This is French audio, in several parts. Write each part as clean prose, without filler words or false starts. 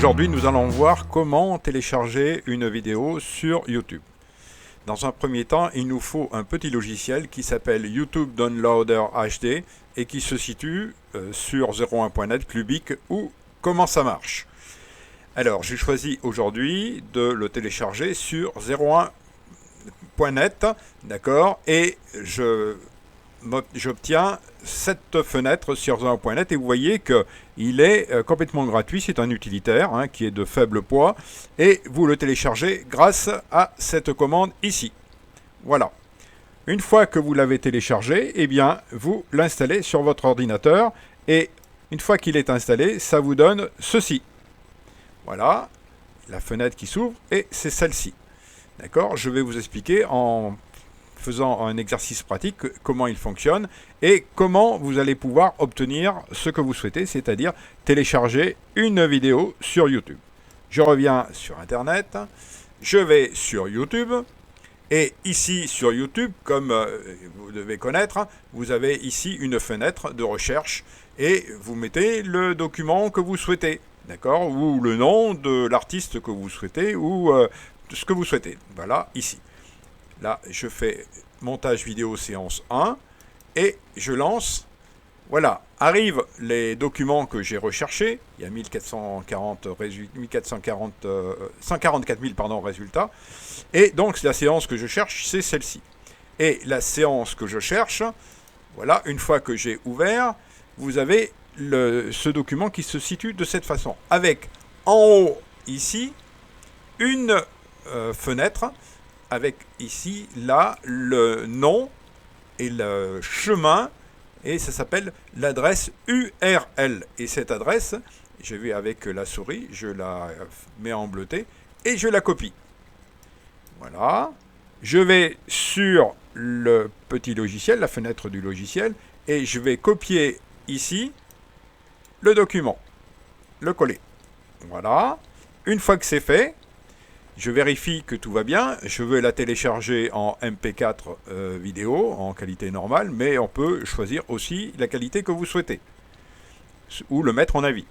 Aujourd'hui, nous allons voir comment télécharger une vidéo sur YouTube. Dans un premier temps, il nous faut un petit logiciel qui s'appelle YouTube Downloader HD et qui se situe sur 01.net, Clubic ou Comment ça marche. Alors, j'ai choisi aujourd'hui de le télécharger sur 01.net, d'accord, et j'obtiens cette fenêtre sur 01.net et vous voyez qu'il est complètement gratuit, c'est un utilitaire qui est de faible poids et vous le téléchargez grâce à cette commande ici. Voilà. Une fois que vous l'avez téléchargé, eh bien vous l'installez sur votre ordinateur et une fois qu'il est installé, ça vous donne ceci. Voilà, la fenêtre qui s'ouvre et c'est celle-ci. D'accord ? Je vais vous expliquer en faisant un exercice pratique comment il fonctionne et comment vous allez pouvoir obtenir ce que vous souhaitez, c'est-à-dire télécharger une vidéo sur YouTube. Je reviens sur Internet, je vais sur YouTube et ici sur YouTube, comme vous devez connaître, vous avez ici une fenêtre de recherche et vous mettez le document que vous souhaitez, d'accord, ou le nom de l'artiste que vous souhaitez ou ce que vous souhaitez. Voilà, ici. Là, je fais montage vidéo séance 1 et je lance. Voilà, arrivent les documents que j'ai recherchés. Il y a 144 000 résultats. Et donc, la séance que je cherche, c'est celle-ci. Et la séance que je cherche, voilà, une fois que j'ai ouvert, vous avez ce document qui se situe de cette façon. Avec en haut, ici, une fenêtre avec ici, là, le nom et le chemin, et ça s'appelle l'adresse URL. Et cette adresse, je vais avec la souris, je la mets en bleuté, et je la copie. Voilà. Je vais sur le petit logiciel, la fenêtre du logiciel, et je vais copier ici le document, le coller. Voilà. Une fois que c'est fait, je vérifie que tout va bien, je veux la télécharger en MP4 vidéo, en qualité normale, mais on peut choisir aussi la qualité que vous souhaitez, ou le mettre en avis.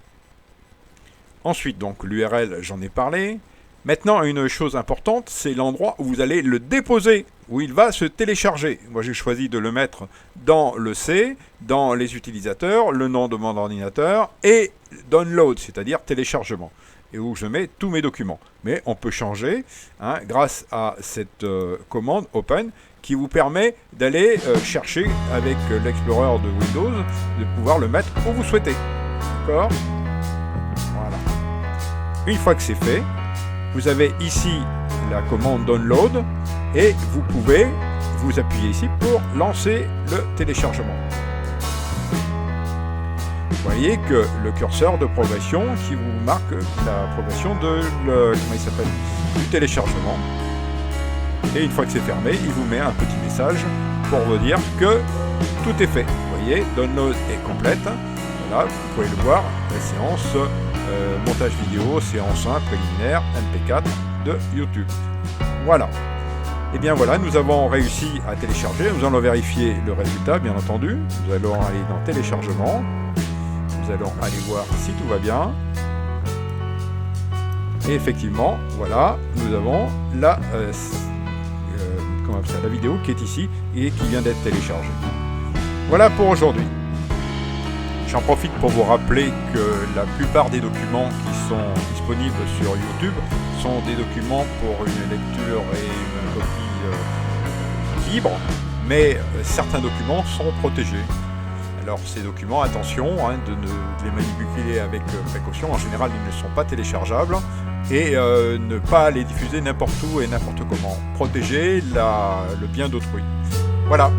Ensuite, donc l'URL, j'en ai parlé. Maintenant, une chose importante, c'est l'endroit où vous allez le déposer, où il va se télécharger. Moi, j'ai choisi de le mettre dans le C, dans les utilisateurs, le nom de mon ordinateur, et download, c'est-à-dire téléchargement. Et où je mets tous mes documents. Mais on peut changer grâce à cette commande Open qui vous permet d'aller chercher avec l'Explorer de Windows, de pouvoir le mettre où vous souhaitez. D'accord ? Voilà. Une fois que c'est fait, vous avez ici la commande Download et vous pouvez vous appuyer ici pour lancer le téléchargement. Vous voyez que le curseur de progression qui vous marque la progression du téléchargement. Et une fois que c'est fermé, il vous met un petit message pour vous dire que tout est fait. Vous voyez, download est complète. Voilà, vous pouvez le voir, la séance montage vidéo, séance 1 préliminaire, MP4 de YouTube. Voilà. Et bien voilà, nous avons réussi à télécharger. Nous allons vérifier le résultat, bien entendu. Nous allons aller dans téléchargement. Nous allons aller voir si tout va bien. Et effectivement, voilà, nous avons la vidéo qui est ici et qui vient d'être téléchargée. Voilà pour aujourd'hui. J'en profite pour vous rappeler que la plupart des documents qui sont disponibles sur YouTube sont des documents pour une lecture et une copie libre, mais certains documents sont protégés. Alors ces documents, attention de les manipuler avec précaution. En général, ils ne sont pas téléchargeables et ne pas les diffuser n'importe où et n'importe comment. Protéger le bien d'autrui. Voilà.